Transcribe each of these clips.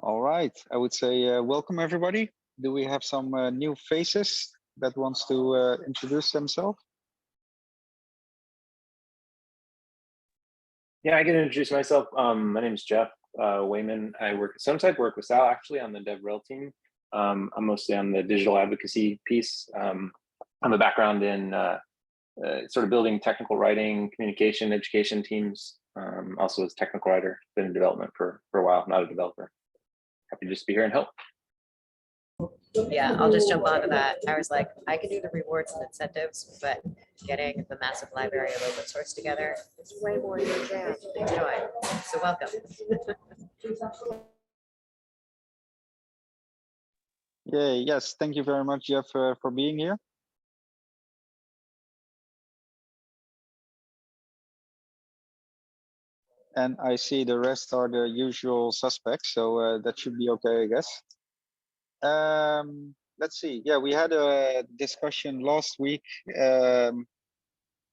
All right, I would say welcome everybody. Do we have some new faces that wants to introduce themselves? Yeah, I can introduce myself. My name is Jeff Wayman. I sometimes work with Sal actually on the DevRel team. I'm mostly on the digital advocacy piece. I have a background in sort of building technical writing, communication, education teams. Also as technical writer, been in development for a while, not a developer. Happy to just be here and help. Yeah, I'll just jump onto that. I was like, I can do the rewards and incentives, but getting the massive library of open source together is way more your jam. Enjoy. So welcome. Yeah, yes, thank you very much, Jeff, for being here. And I see the rest are the usual suspects, so that should be okay, I guess. Let's see. Yeah, we had a discussion last week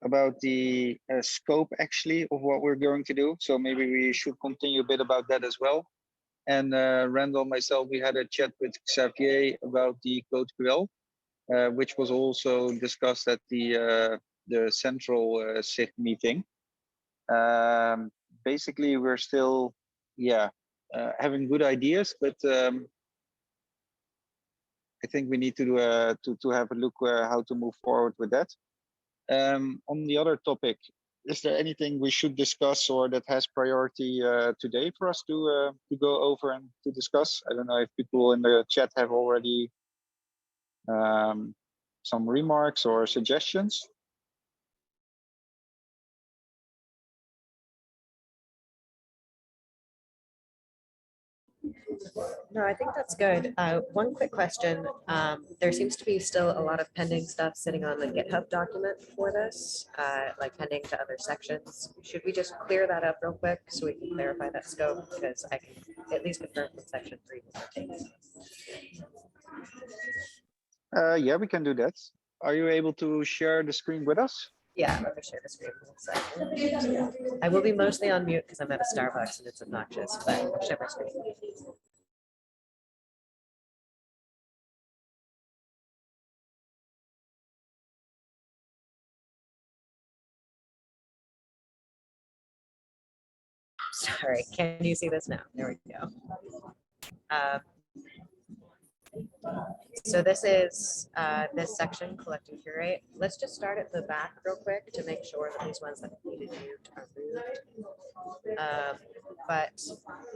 about the scope actually of what we're going to do. So maybe we should continue a bit about that as well. And Randall and myself, we had a chat with Xavier about the Code QL, which was also discussed at the central SIG meeting. Basically, we're still, having good ideas, but I think we need to have a look how to move forward with that. On the other topic, is there anything we should discuss or that has priority today for us to go over and to discuss? I don't know if people in the chat have already some remarks or suggestions. No, I think that's good. One quick question. There seems to be still a lot of pending stuff sitting on the GitHub document for this, like pending to other sections. Should we just clear that up real quick so we can clarify that scope? Because I can at least confirm from section 3. Yeah, we can do that. Are you able to share the screen with us? Yeah, let me share the screen. I will be mostly on mute because I'm at a Starbucks and it's obnoxious, but I'll share my screen. Sorry, can you see this now? There we go. So this is this section, collect and curate. Let's just start at the back real quick to make sure that these ones that needed moved are moved. But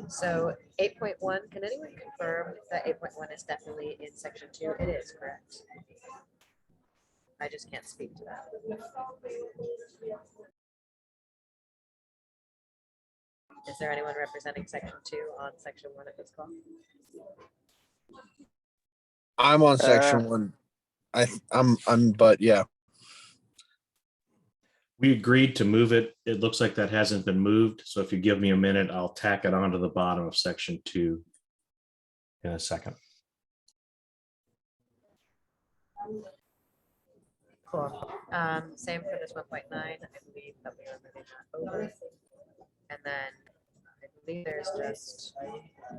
so 8.1, can anyone confirm that 8.1 is definitely in section 2? It is, correct? I just can't speak to that. Is there anyone representing section 2 on section 1 of this call? I'm on section 1. But yeah. We agreed to move it. It looks like that hasn't been moved. So if you give me a minute, I'll tack it onto the bottom of section 2 in a second. Cool. Same for this 1.9. I believe that we are moving that over. And then I believe there's just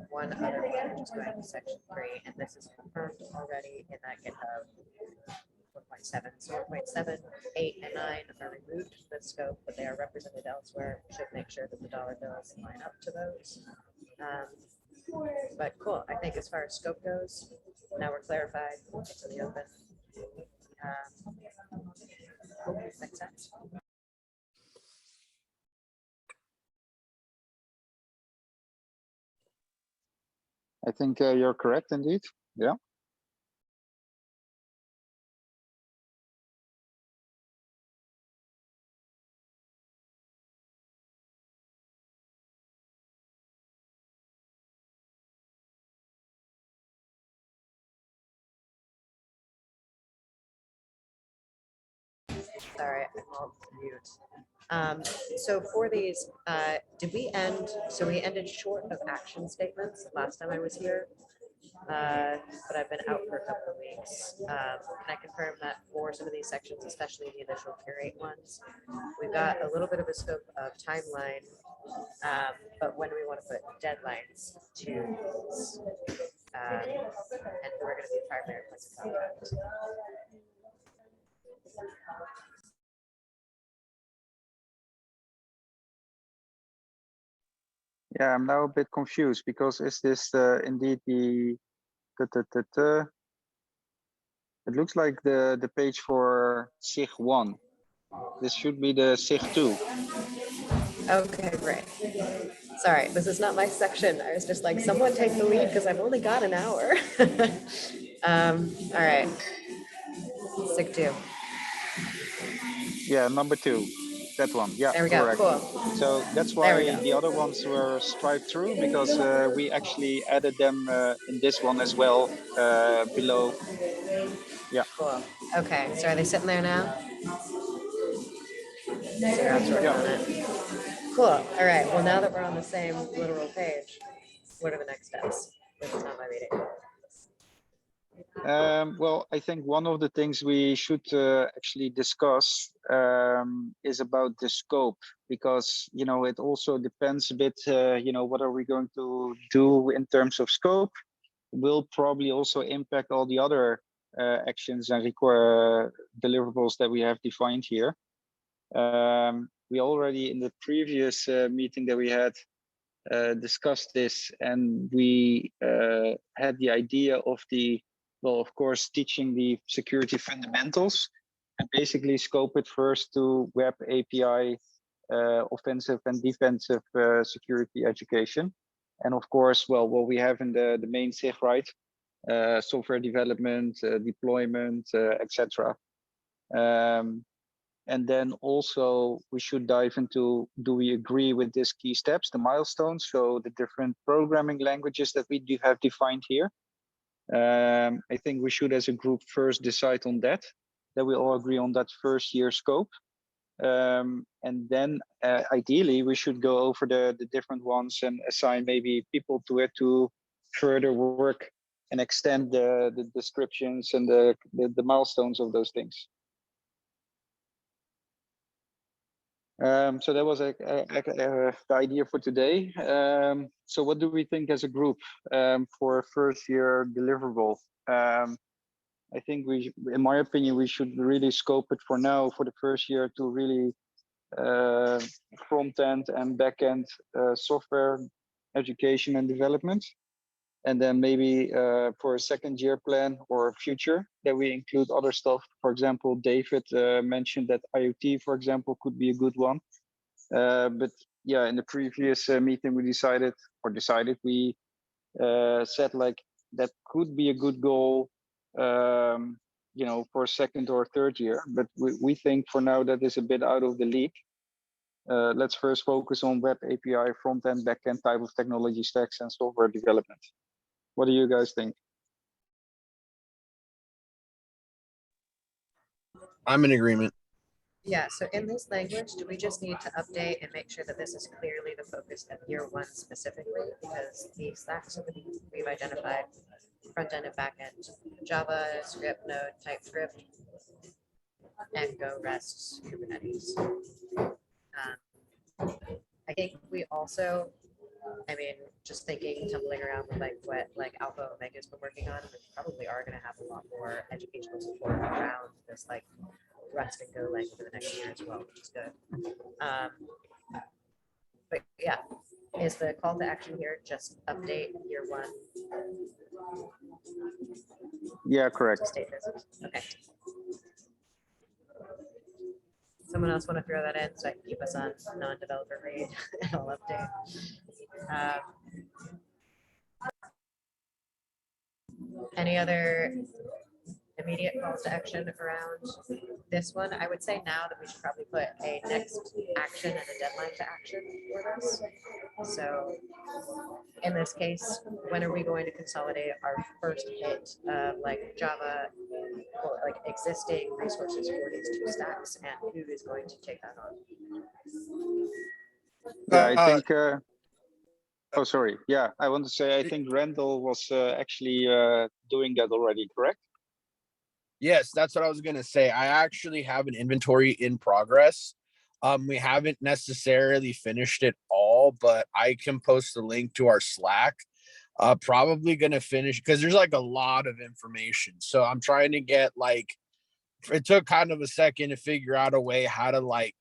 one other one, which is going to section 3. And this is confirmed already in that GitHub 1.7. So 1.7, 8, and 9 are removed from the scope, but they are represented elsewhere. Should make sure that the dollar bills line up to those. But cool. I think as far as scope goes, now we're clarified. It's in the open. Makes sense. I think you're correct indeed. Yeah. Sorry, I'm all mute. So for these, did we end? So we ended short of action statements last time I was here. but I've been out for a couple of weeks. Can I confirm that for some of these sections, especially the initial curate ones, we've got a little bit of a scope of timeline, but when do we want to put deadlines to these? And who are going to be primary points of contact? Yeah, I'm now a bit confused because is this indeed the it looks like the page for SIG 1. This should be the SIG 2. Okay, great. Sorry, this is not my section. I was just like, someone take the lead because I've only got an hour. All right. SIG 2. Yeah, number 2. That one. Yeah, There we go. correct. Cool. So that's There we why go. the other ones were striped through because we actually added them in this one as well below. Yeah. Cool. Okay, so are they sitting there now? Sarah's working on it. Cool. All right. Well, now that we're on the same literal page, what are the next steps? This is not my meeting. Well, I think one of the things we should actually discuss is about the scope, because it also depends a bit. What are we going to do in terms of scope? Will probably also impact all the other actions and deliverables that we have defined here. We already in the previous meeting that we had discussed this, and we had the idea of of course, teaching the security fundamentals and basically scope it first to web API, offensive and defensive security education. And of course, well, what we have in the main SIG, right? Software development, deployment, etc. And then also we should dive into, do we agree with these key steps, the milestones, so the different programming languages that we do have defined here. I think we should as a group first decide on that we all agree on that first year scope. And then ideally we should go over the different ones and assign maybe people to it to further work and extend the descriptions and the milestones of those things. So that was the idea for today. So what do we think as a group for a first year deliverable? I think in my opinion, we should really scope it for now for the first year to really front end and back end software education and development. And then maybe for a second year plan or future that we include other stuff. For example, David mentioned that IoT, for example, could be a good one. But yeah, in the previous meeting, we decided we said like that could be a good goal, for a second or third year. But we think for now that is a bit out of the league. Let's first focus on web API, front end, back end type of technology stacks and software development. What do you guys think? I'm in agreement. Yeah, so in this language, do we just need to update and make sure that this is clearly the focus of year one specifically? Because the stacks that we've identified, front end and back end, Java, script, Node, TypeScript, and Go, REST, Kubernetes. I think we also, just thinking, tumbling around with what Alpha Omega's been working on, we probably are going to have a lot more educational support around this Rust and Go language for the next year as well, which is good. But yeah, is the call to action here just update year one? Yeah, correct. State business. Okay. Someone else want to throw that in so I can keep us on non-developer read and I'll update. Any other immediate calls to action around this one? I would say now that we should probably put a next action and a deadline to action for this. So in this case, when are we going to consolidate our first hit of Java or existing resources for these two stacks, and who is going to take that on? Yeah, I think Oh, sorry. Yeah, I want to say, I think Randall was actually doing that already, correct? Yes, that's what I was gonna say. I actually have an inventory in progress. We haven't necessarily finished it all, but I can post a link to our Slack. Probably gonna finish because there's like a lot of information. So I'm trying to get like it took kind of a second to figure out a way how to like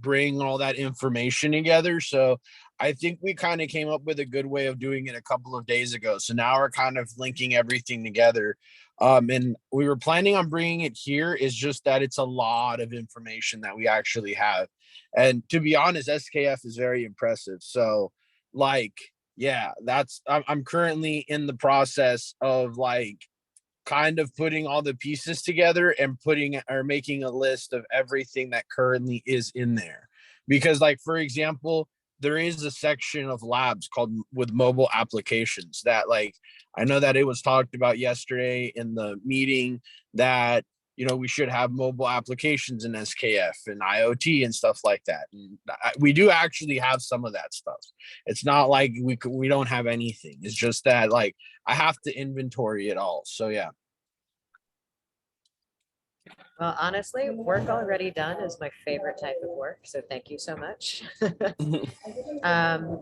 bring all that information together. So I think we kind of came up with a good way of doing it a couple of days ago. So now we're kind of linking everything together. And we were planning on bringing it here. Is just that it's a lot of information that we actually have. And to be honest, SKF is very impressive. So, like, yeah, I'm currently in the process of like kind of putting all the pieces together and putting or making a list of everything that currently is in there. Because, like, for example, there is a section of labs called with mobile applications that, like, I know that it was talked about yesterday in the meeting that, we should have mobile applications in SKF and IoT and stuff like that. And we do actually have some of that stuff. It's not like we don't have anything. It's just that, like, I have to inventory it all. So yeah. Well, honestly, work already done is my favorite type of work. So thank you so much.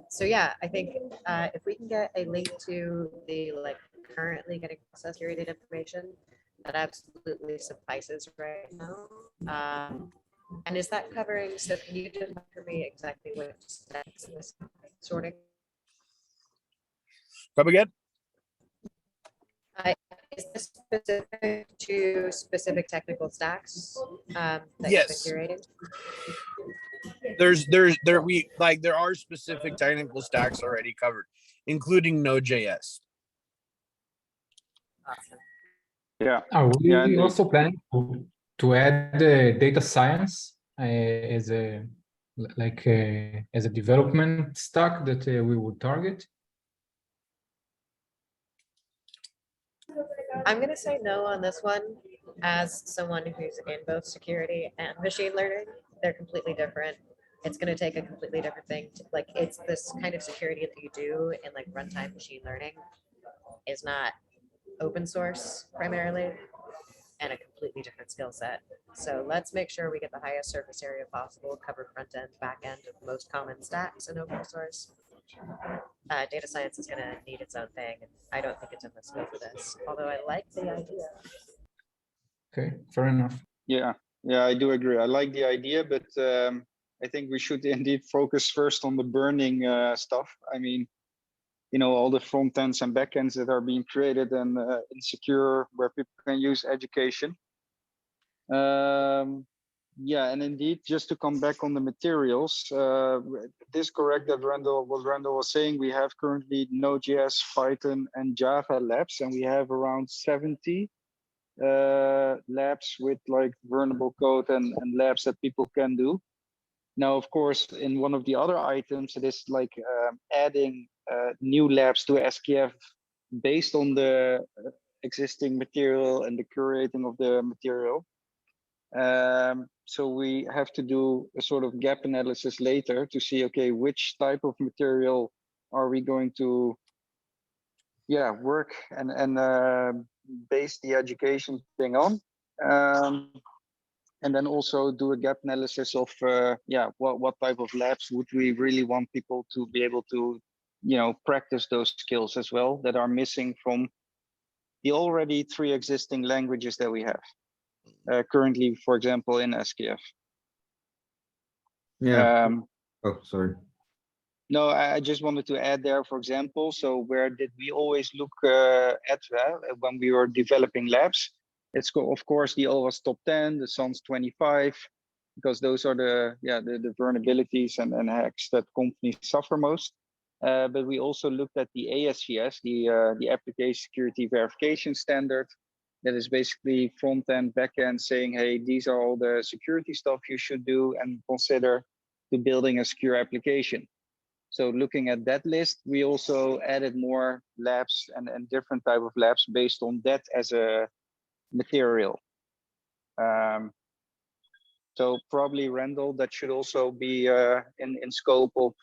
So yeah, I think if we can get a link to the like currently getting processed curated information, that absolutely suffices right now. And is that covering? So can you just for me exactly what steps this sorting? Come again? Is this specific to specific technical stacks that Yes. you've been curating? There are specific technical stacks already covered, including Node.js. Awesome. Yeah. Are we Yeah, also planning to add data science as a as a development stack that we would target? I'm going to say no on this one. As someone who's in both security and machine learning, they're completely different. It's going to take a completely different thing. Like it's this kind of security that you do in like runtime machine learning is not open source primarily and a completely different skill set. So let's make sure we get the highest surface area possible, cover front end, back end of most common stacks in open source. Data science is going to need its own thing. I don't think it's in the scope of this, although I like the idea. Okay, fair enough. Yeah, I do agree. I like the idea, but I think we should indeed focus first on the burning stuff. I mean, all the front ends and back ends that are being created and insecure where people can use education. Yeah, and indeed, just to come back on the materials, it is correct that Randall was saying, we have currently Node.js, Python, and Java labs, and we have around 70 labs with like vulnerable code and labs that people can do. Now, of course, in one of the other items, it is like adding new labs to SKF based on the existing material and the curating of the material. So we have to do a sort of gap analysis later to see, okay, which type of material are we going to, work and base the education thing on, and then also do a gap analysis of, what type of labs would we really want people to be able to, practice those skills as well that are missing from the already 3 existing languages that we have. Currently, for example, in SKF. Yeah. Oh, sorry. No, I just wanted to add there, for example, so where did we always look at when we were developing labs? It's of course the OWASP top 10, the SANS 25, because those are the vulnerabilities and hacks that companies suffer most. But we also looked at the ASVS, the Application Security Verification Standard, that is basically front end, back end, saying, hey, these are all the security stuff you should do and consider to building a secure application. So looking at that list, we also added more labs and different type of labs based on that as a material. So probably Randall, that should also be in scope of,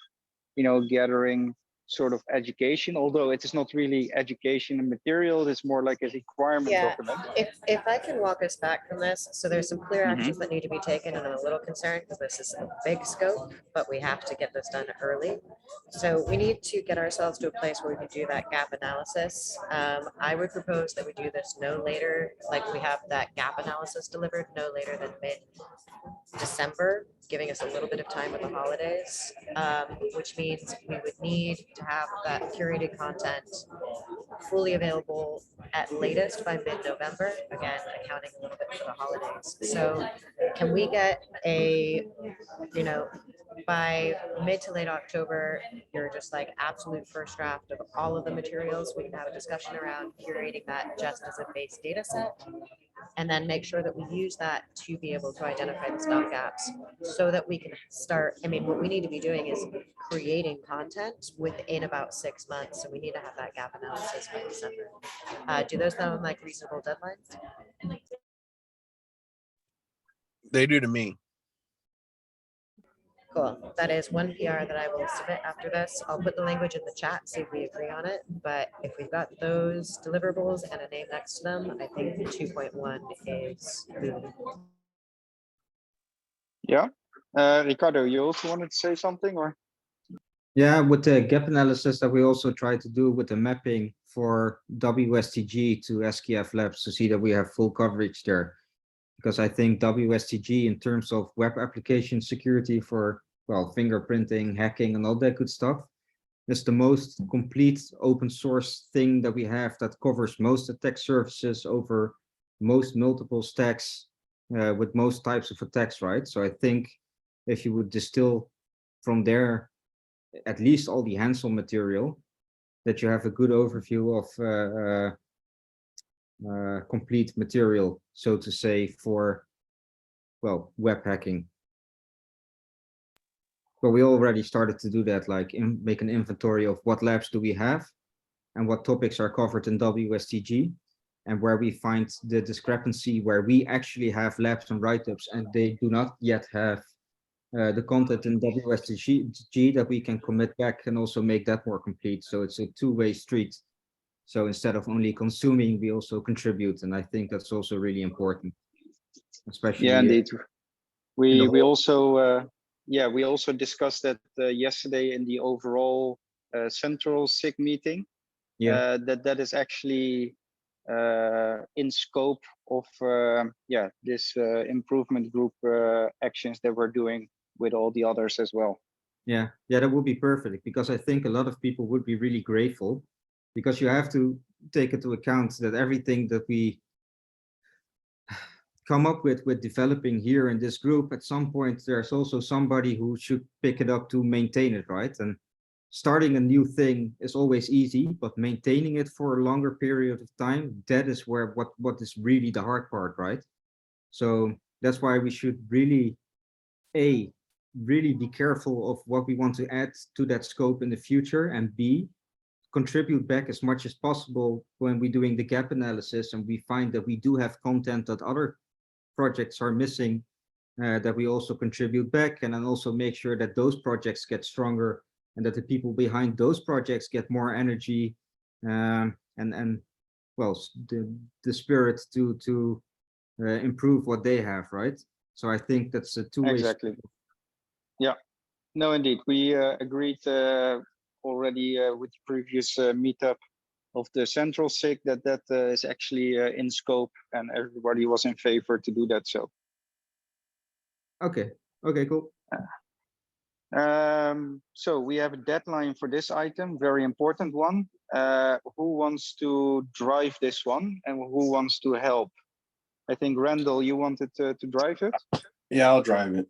gathering sort of education, although it is not really education and material, it's more like a requirement Yeah, document. if I can walk us back from this, so there's some clear Mhm. actions that need to be taken, and I'm a little concerned because this is a big scope, but we have to get this done early. So we need to get ourselves to a place where we can do that gap analysis. I would propose that we do this no later, like we have that gap analysis delivered no later than mid-December, giving us a little bit of time with the holidays, which means we would need to have that curated content fully available at latest by mid-November, again, accounting a little bit for the holidays. So can we get a, you know, by mid to late October, you're just like absolute first draft of all of the materials. We can have a discussion around curating that just as a base data set. And then make sure that we use that to be able to identify the stock gaps so that we can start. I mean, what we need to be doing is creating content within about 6 months. So we need to have that gap analysis by December. Do those sound like reasonable deadlines? They do to me. Cool. That is one PR that I will submit after this. I'll put the language in the chat, see if we agree on it. But if we've got those deliverables and a name next to them, I think 2.1 is moving. Yeah. Ricardo, you also wanted to say something, or? Yeah, with the gap analysis that we also try to do with the mapping for WSTG to SKF Labs to see that we have full coverage there. Because I think WSTG in terms of web application security for, well, fingerprinting, hacking, and all that good stuff, is the most complete open source thing that we have that covers most attack surfaces over most multiple stacks with most types of attacks, right? So I think if you would distill from there at least all the Hansel material, that you have a good overview of complete material, so to say, for, well, web hacking. But we already started to do that, like make an inventory of what labs do we have and what topics are covered in WSTG, and where we find the discrepancy where we actually have labs and write-ups and they do not yet have the content in WSTG that we can commit back and also make that more complete. So it's a two-way street. So instead of only consuming, we also contribute. And I think that's also really important, especially. Yeah, indeed. We whole- also, yeah, we also discussed that yesterday in the overall central SIG meeting. Yeah. That is actually in scope of yeah, this improvement group actions that we're doing with all the others as well. Yeah, that would be perfect, because I think a lot of people would be really grateful, because you have to take into account that everything that we come up with developing here in this group, at some point there's also somebody who should pick it up to maintain it, right? And starting a new thing is always easy, but maintaining it for a longer period of time, that is where what is really the hard part, right? So that's why we should really really be careful of what we want to add to that scope in the future, and B, contribute back as much as possible when we're doing the gap analysis and we find that we do have content that other projects are missing, that we also contribute back, and then also make sure that those projects get stronger and that the people behind those projects get more energy, and well, the spirit to improve what they have, right? So I think that's a two-way. Exactly. Yeah, no, indeed. We agreed already with the previous meetup of the central SIG that is actually in scope, and everybody was in favor to do that. So. Okay, cool. So we have a deadline for this item, very important one. Who wants to drive this one, and who wants to help? I think Randall, you wanted to drive it. Yeah, I'll drive it.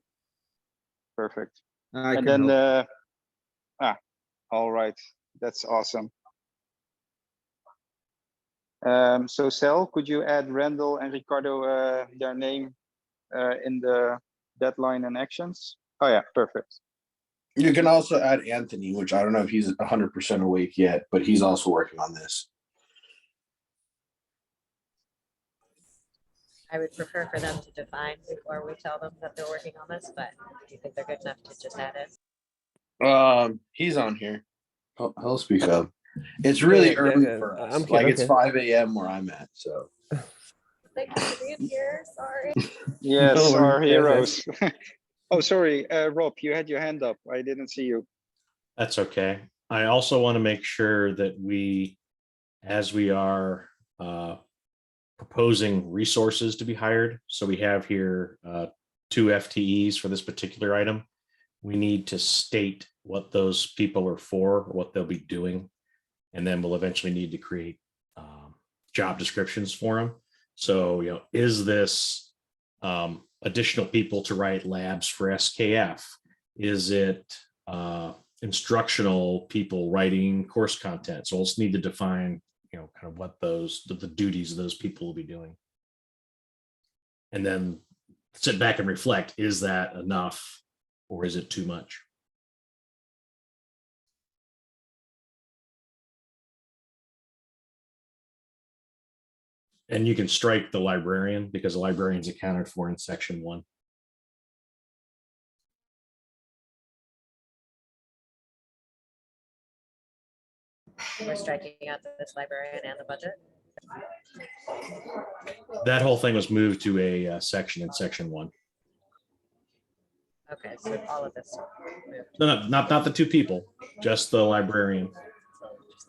Perfect. I And can then, help. all right, that's awesome. So Sel, could you add Randall and Ricardo, their name in the deadline and actions? Oh yeah, perfect. You can also add Anthony, which I don't know if he's 100% awake yet, but he's also working on this. I would prefer for them to define before we tell them that they're working on this, but do you think they're good enough to just add it? He's on here. I'll speak up. It's really Yeah, early okay. for us. I'm Like kidding. it's 5 a.m. where I'm at. So Thank you for being here. Sorry. Yes, No worries, our guys. heroes. Oh, sorry, Rob, you had your hand up. I didn't see you. That's okay. I also want to make sure that we, as we are proposing resources to be hired, so we have here 2 FTEs for this particular item. We need to state what those people are for, what they'll be doing, and then we'll eventually need to create job descriptions for them. So, is this additional people to write labs for SKF? Is it instructional people writing course content? So we'll just need to define, kind of what the duties of those people will be doing. And then sit back and reflect, is that enough or is it too much? And you can strike the librarian because the librarian's accounted for in section 1. We're striking out this librarian and the budget. That whole thing was moved to a section in section 1. Okay, so all of this. No, not the 2 people, just the librarian.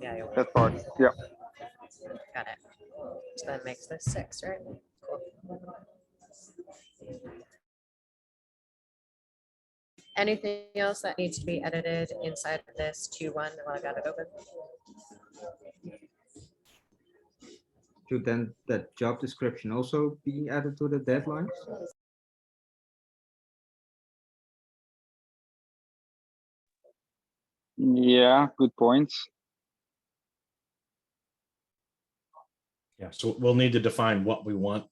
Yeah, That part, yeah. got it. So that makes this 6, right? Cool. Anything else that needs to be edited inside of this 2-1 while I got it open? Should then that job description also be added to the deadlines? Yeah, good point. Yeah, so we'll need to define what we want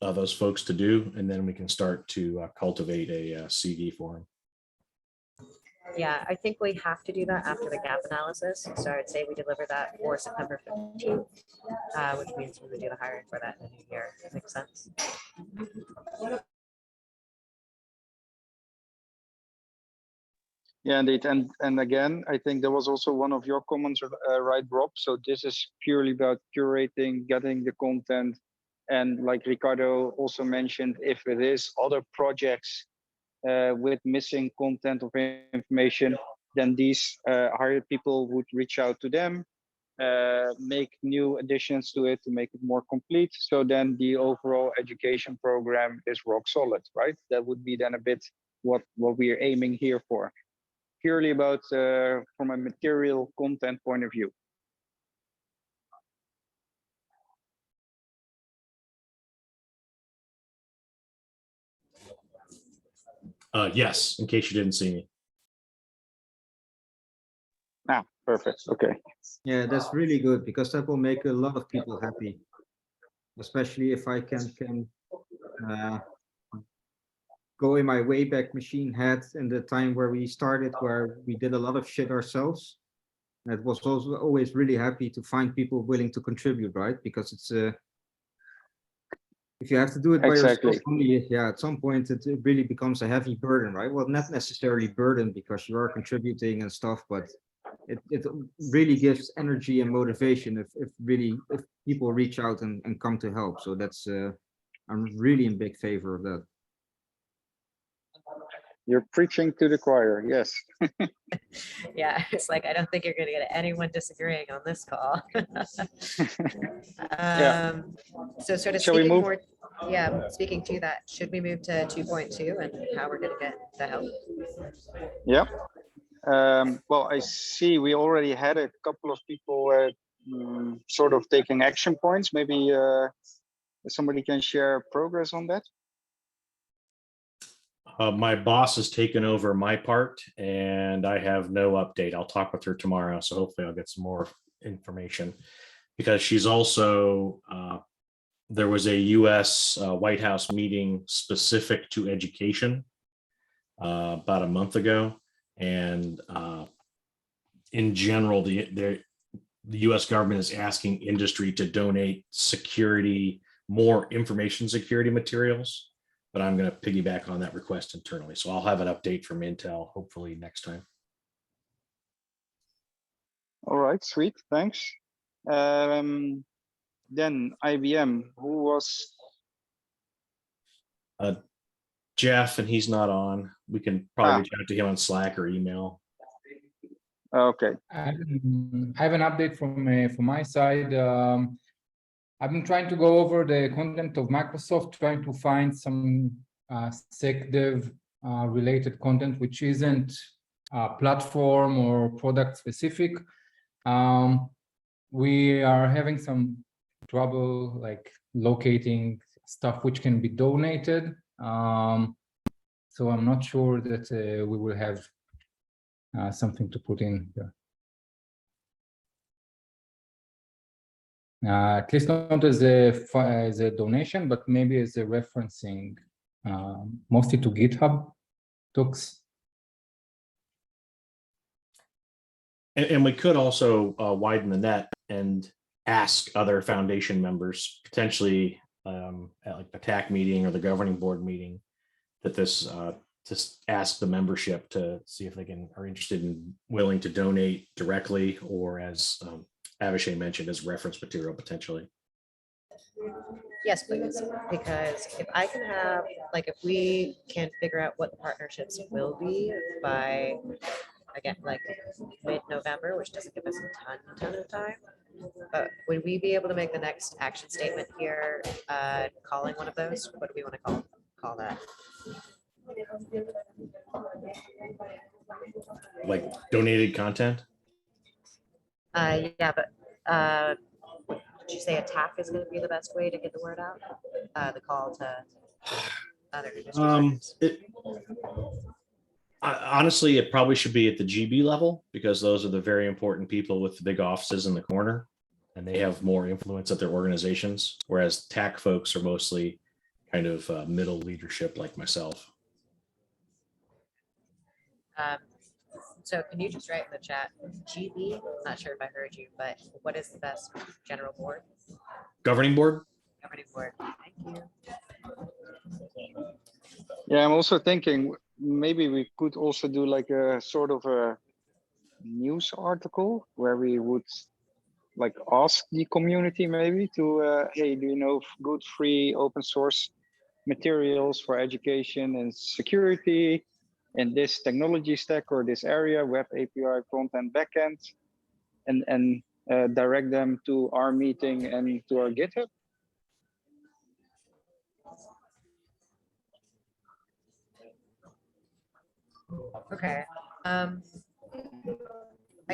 those folks to do, and then we can start to cultivate a CD for them. Yeah, I think we have to do that after the gap analysis. So I'd say we deliver that for September 15th, which means we would do the hiring for that in the new year. Makes sense. Yeah, indeed. And again, I think there was also one of your comments, right, Rob? So this is purely about curating, getting the content. And like Ricardo also mentioned, if it is other projects with missing content of information, then these hired people would reach out to them, make new additions to it to make it more complete. So then the overall education program is rock solid, right? That would be then a bit what we are aiming here for. Purely about from a material content point of view. Yes, in case you didn't see me. Ah, perfect. Okay. Yeah, that's really good because that will make a lot of people happy, especially if I can go in my Wayback Machine head in the time where we started, where we did a lot of shit ourselves. It was also always really happy to find people willing to contribute, right? Because it's if you have to do it by Exactly. yourself, only, yeah, at some point it really becomes a heavy burden, right? Well, not necessarily burden because you are contributing and stuff, but it really gives energy and motivation if people reach out and come to help. So that's I'm really in big favor of that. You're preaching to the choir, yes. Yeah, it's like I don't think you're going to get anyone disagreeing on this call. Yeah. So sort of Shall we speaking move? more, yeah, speaking to that, should we move to 2.2 and how we're going to get the help? Yeah. Well, I see we already had a couple of people sort of taking action points. Maybe somebody can share progress on that. My boss has taken over my part and I have no update. I'll talk with her tomorrow. So hopefully I'll get some more information because she's also, there was a US White House meeting specific to education about a month ago. And in general, the US government is asking industry to donate security, more information security materials. But I'm going to piggyback on that request internally. So I'll have an update from Intel hopefully next time. All right, sweet, thanks. Then IBM, who was? Jeff, and he's not on. We can probably reach out to him on Slack or email. Okay. I have an update from my side. I've been trying to go over the content of Microsoft, trying to find some SecDev related content which isn't platform or product specific. We are having some trouble like locating stuff which can be donated. So I'm not sure that we will have something to put in here. At least not as a donation, but maybe as a referencing, mostly to GitHub talks. And we could also widen the net and ask other foundation members, potentially at like the TAC meeting or the governing board meeting, that this just ask the membership to see if they are interested in willing to donate directly, or as Avishai mentioned, as reference material potentially. Yes, please, because if I can have, like, if we can figure out what the partnerships will be by, again, like mid-November, which doesn't give us a ton of time, but would we be able to make the next action statement here, calling one of those? What do we want to call that? Like donated content? Yeah, but did you say a TAC is going to be the best way to get the word out? The call to other industry partners. Honestly, it probably should be at the GB level, because those are the very important people with the big offices in the corner, and they have more influence at their organizations, whereas TAC folks are mostly kind of middle leadership like myself. So can you just write in the chat, GB? Not sure if I heard you, but what is the best general board? Governing board? Governing board. Thank you. Yeah, I'm also thinking maybe we could also do like a sort of a news article where we would like ask the community maybe to, hey, do you know good free open source materials for education and security in this technology stack or this area, web API, front end, backend, and direct them to our meeting and to our GitHub? Okay. I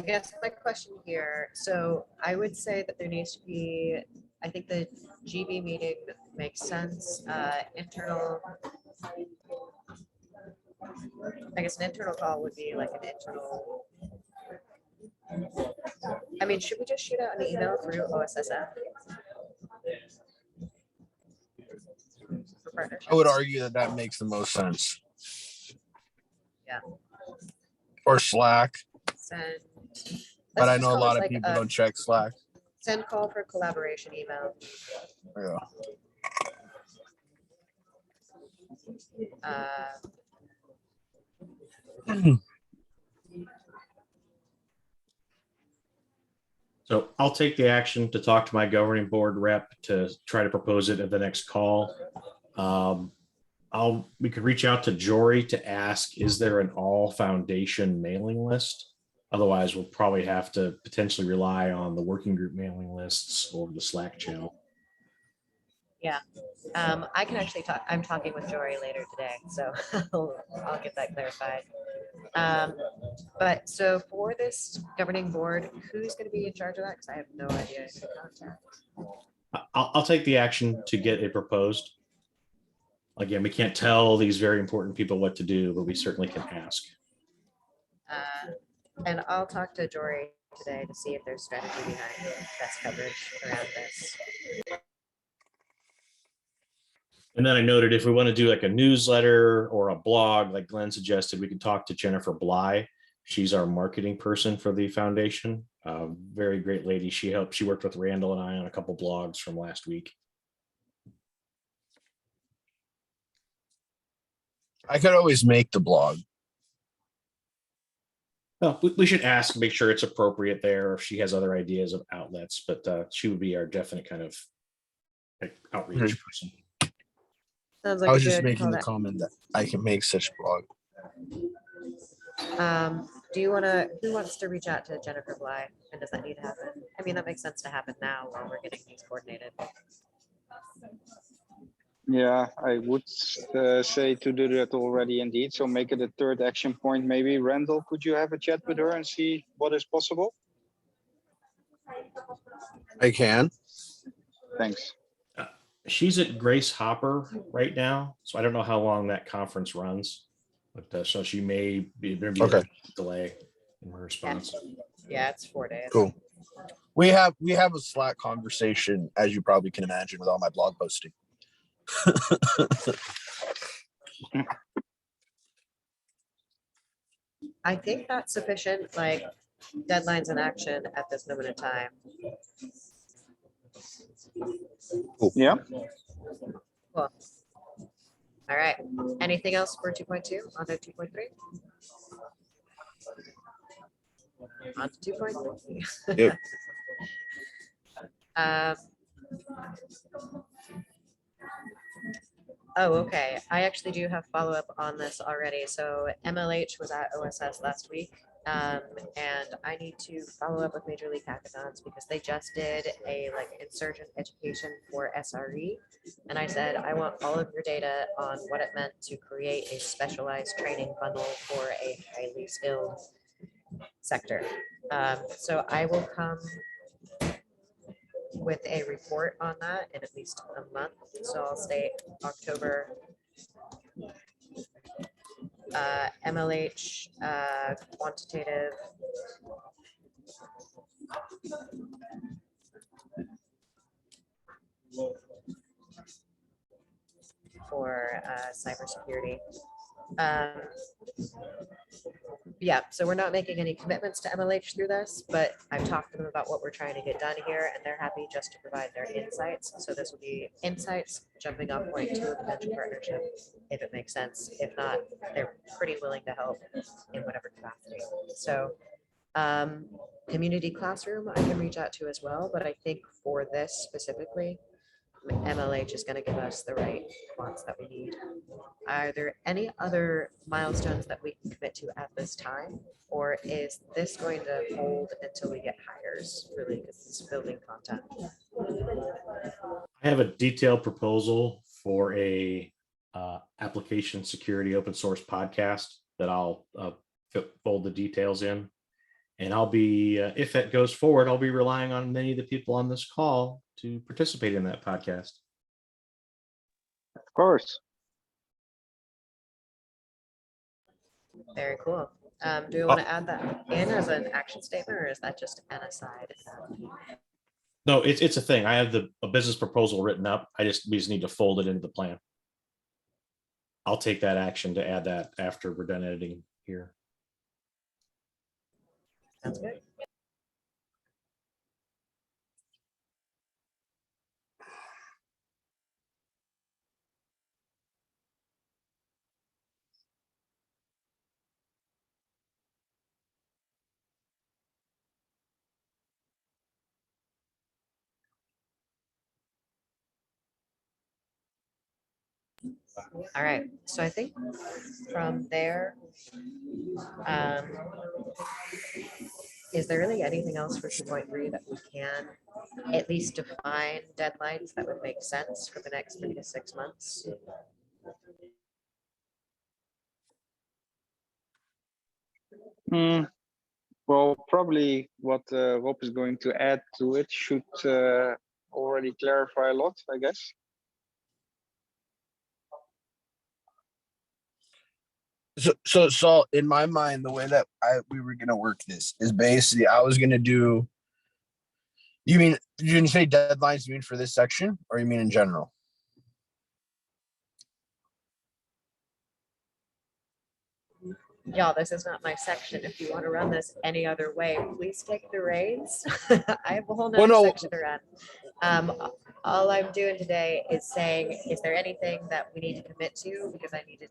guess my question here, so I would say that there needs to be, I think the GB meeting makes sense. Internal, I guess an internal call would be like an internal. I mean, should we just shoot out an email through OSSF? For partnerships? I would argue that that makes the most sense. Yeah. Or Slack, Send. but let's I just know a call lot this of like people a don't check Slack. Send call for collaboration email. Yeah. So I'll take the action to talk to my governing board rep to try to propose it at the next call. We could reach out to Jory to ask, is there an all foundation mailing list? Otherwise, we'll probably have to potentially rely on the working group mailing lists or the Slack channel. Yeah, I can actually talk. I'm talking with Jory later today, so I'll get that clarified. But so for this governing board, who's going to be in charge of that? Because I have no idea who to contact. I'll take the action to get it proposed. Again, we can't tell these very important people what to do, but we certainly can ask. And I'll talk to Jory today to see if there's strategy behind best coverage around this. And then I noted if we want to do like a newsletter or a blog, like Glenn suggested, we could talk to Jennifer Bly. She's our marketing person for the foundation. Very great lady. She worked with Randall and I on a couple blogs from last week. I could always make the blog. Well, we should ask, make sure it's appropriate there, if she has other ideas of outlets, but she would be our definite kind of like outreach person. Sounds like I a was just good making call the to- comment that I can make such blog. Do you want to, who wants to reach out to Jennifer Bly? And does that need to happen? I mean, that makes sense to happen now while we're getting these coordinated. Yeah, I would say to do that already indeed. So make it a third action point maybe. Randall, could you have a chat with her and see what is possible? I can. Thanks. She's at Grace Hopper right now, so I don't know how long that conference runs. But so she may be there be Okay. a delay in her response. Yeah, it's 4 days. Cool. We have a Slack conversation, as you probably can imagine, with all my blog posting. I think that's sufficient, like deadlines and action at this moment in time. Yeah. Cool. All right. Anything else for 2.2 on to 2.3? On to 2.3. Yep. Oh, okay. I actually do have follow-up on this already. So MLH was at OSS last week. And I need to follow up with Major League Hackathons because they just did a like insurgent education for SRE. And I said, I want all of your data on what it meant to create a specialized training bundle for a highly skilled sector. So I will come with a report on that in at least a month. So I'll state October. MLH quantitative for cybersecurity. Yeah, so we're not making any commitments to MLH through this, but I've talked to them about what we're trying to get done here, and they're happy just to provide their insights. So this will be insights, jumping off point to a potential partnership, if it makes sense. If not, they're pretty willing to help in whatever capacity. So community classroom, I can reach out to as well, but I think for this specifically, MLH is going to give us the right quants that we need. Are there any other milestones that we can commit to at this time? Or is this going to hold until we get hires, really, because it's building content? I have a detailed proposal for a application security open source podcast that I'll fold the details in. And I'll be, if that goes forward, I'll be relying on many of the people on this call to participate in that podcast. Of course. Very cool. Do we want to add that in as an action statement, or is that just an aside? No, it's a thing. I have a business proposal written up. We just need to fold it into the plan. I'll take that action to add that after we're done editing here. Sounds good. All right, so I think from there, is there really anything else for 2.3 that we can at least define deadlines that would make sense for the next 3 to 6 months? Well, probably what Rob is going to add to it should already clarify a lot, I guess. So in my mind, the way that we were gonna work this is basically I was gonna do. You mean you didn't say deadlines? You mean for this section, or you mean in general? Y'all, this is not my section. If you want to run this any other way, please take the reins. I have a whole nother no. section to run. all I'm doing today is saying, is there anything that we need to commit to? Because I need to,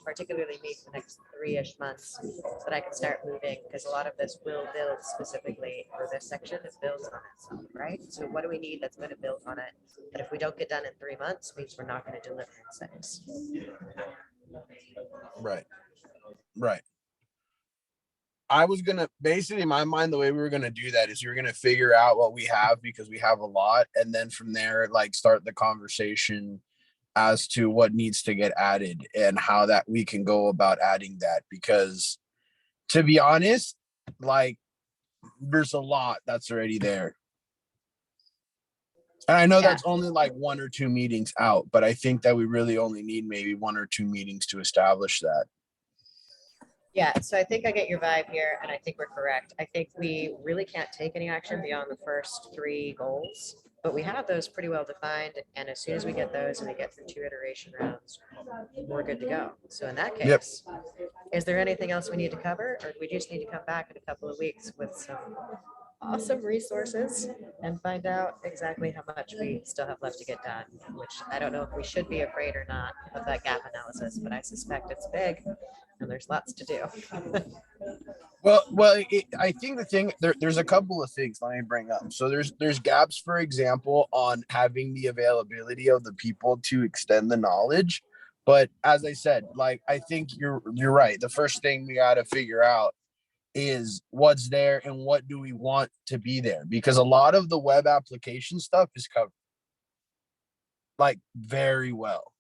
particularly me for the next 3-ish months, so that I can start moving, because a lot of this will build specifically for this section. It builds on itself, right? So what do we need that's going to build on it? That if we don't get done in 3 months, means we're not going to deliver in 6. Right. Right. I was gonna basically, in my mind, the way we were gonna do that is you're gonna figure out what we have, because we have a lot, and then from there, like, start the conversation as to what needs to get added and how that we can go about adding that. Because to be honest, like, there's a lot that's already there. And I know Yeah. that's only like 1 or 2 meetings out, but I think that we really only need maybe 1 or 2 meetings to establish that. Yeah, so I think I get your vibe here, and I think we're correct. I think we really can't take any action beyond the first 3 goals, but we have those pretty well defined, and as soon as we get those and we get through 2 iteration rounds, we're good to go. So in that Yep. case, is there anything else we need to cover, or do we just need to come back in a couple of weeks with some awesome resources and find out exactly how much we still have left to get done, which I don't know if we should be afraid or not of that gap analysis, but I suspect it's big and there's lots to do. Well, I think the thing there's a couple of things let me bring up. So there's gaps, for example, on having the availability of the people to extend the knowledge. But as I said, like, I think you're right. The first thing we got to figure out is what's there and what do we want to be there, because a lot of the web application stuff is covered like very well.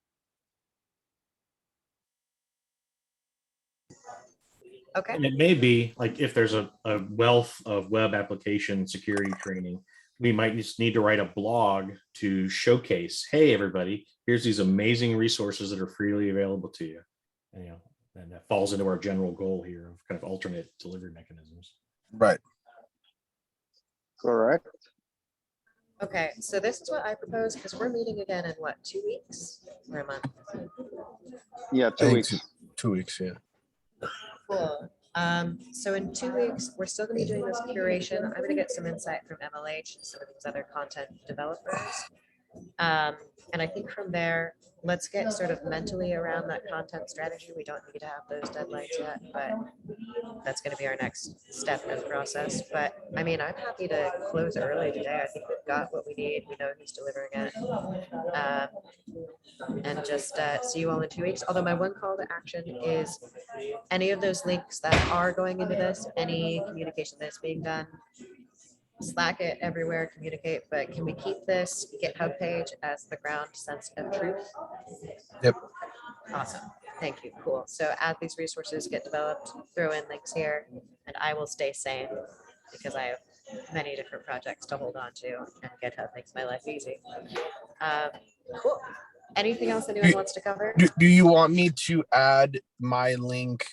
Okay. And it may be like if there's a wealth of web application security training, we might just need to write a blog to showcase, hey, everybody, here's these amazing resources that are freely available to you. And, you know, and that falls into our general goal here of kind of alternate delivery mechanisms. Right. Correct. Okay, so this is what I propose, because we're meeting again in what, 2 weeks or a month? Yeah, I 2 think weeks. 2 weeks, yeah. Cool. So in 2 weeks, we're still gonna be doing this curation. I'm gonna get some insight from MLH and some of these other content developers. And I think from there, let's get sort of mentally around that content strategy. We don't need to have those deadlines yet, but that's going to be our next step in the process. But I mean, I'm happy to close early today. I think we've got what we need. We know who's delivering it. And just see you all in 2 weeks. Although my one call to action is any of those links that are going into this, any communication that's being done, Slack it everywhere, communicate, but can we keep this GitHub page as the ground sense of truth? Yep. Awesome. Thank you. Cool. So as these resources get developed, throw in links here, and I will stay sane because I have many different projects to hold on to, and GitHub makes my life easy. Cool. Anything else anyone wants to cover? Do you want me to add my link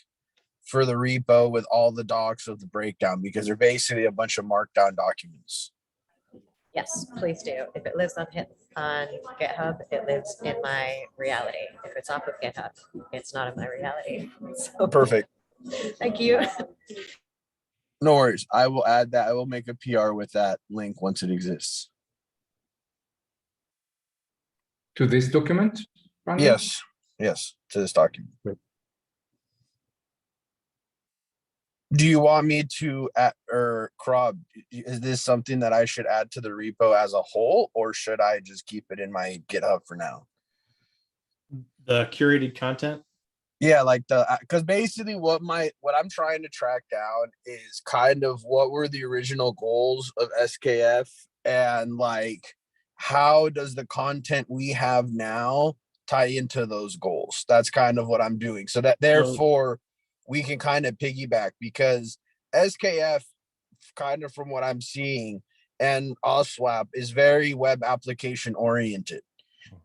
for the repo with all the docs of the breakdown, because they're basically a bunch of markdown documents? Yes, please do. If it lives on GitHub, it lives in my reality. If it's off of GitHub, it's not in my reality. So, Perfect. thank you. No worries. I will add that. I will make a PR with that link once it exists. To this document, Brandon? Yes, to this document. Do you want me to add, or Krob, is this something that I should add to the repo as a whole, or should I just keep it in my GitHub for now? The curated content? Yeah, like because basically what I'm trying to track down is kind of what were the original goals of SKF, and like how does the content we have now tie into those goals. That's kind of what I'm doing, so that therefore we can kind of piggyback, because SKF, kind of from what I'm seeing, and OSWAP is very web application oriented.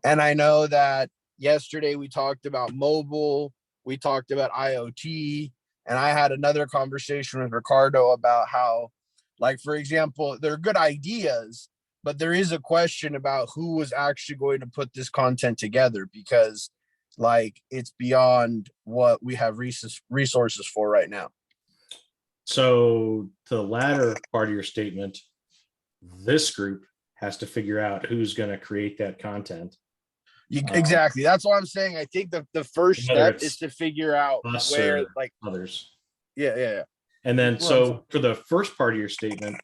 And I know that yesterday we talked about mobile, we talked about IoT, and I had another conversation with Ricardo about how, like, for example, they're good ideas, but there is a question about who was actually going to put this content together, because like it's beyond what we have resources for right now. So the latter part of your statement, this group has to figure out who's going to create that content. Exactly. That's what I'm saying. I think the first Whether step it's is to figure out us where, or like, others. yeah. And then, Well, so for the first part of your statement,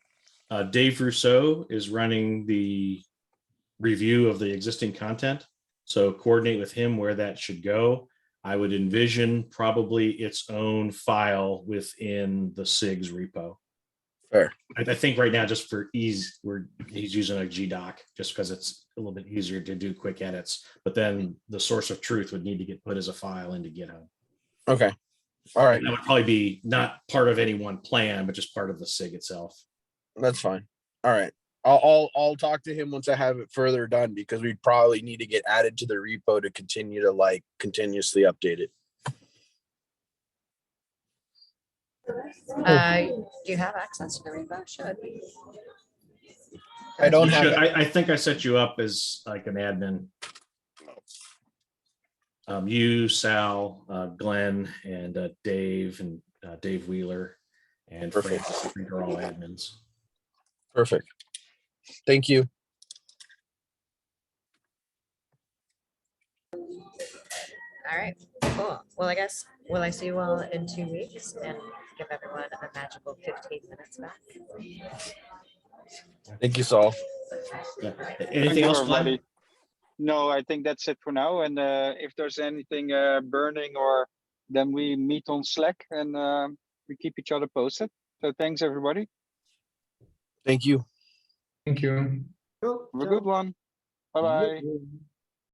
Dave Rousseau is running the review of the existing content. So coordinate with him where that should go. I would envision probably its own file within the SIG's repo. Fair. I think right now, just for ease, he's using a GDoc just because it's a little bit easier to do quick edits. But then the source of truth would need to get put as a file into GitHub. Okay. All right. And that would probably be not part of any one plan, but just part of the SIG itself. That's fine. All right. I'll talk to him once I have it further done, because we probably need to get added to the repo to continue to like continuously update it. Do you have access to the repo? Should I don't You have should- that. I think I set you up as like an admin. You, Sal, Glenn, and Dave, and Dave Wheeler, and Perfect. Francis, I think are all admins. Perfect. Thank you. All right, cool. Well, I guess, will I see you all in 2 weeks and give everyone a magical 15 minutes back? Thank you, Saul. Yeah. Thank Anything you, else, Glenn? everybody. No, I think that's it for now. And if there's anything burning, or then we meet on Slack and we keep each other posted. So thanks, everybody. Thank you. Thank you. Have a good one. Bye bye.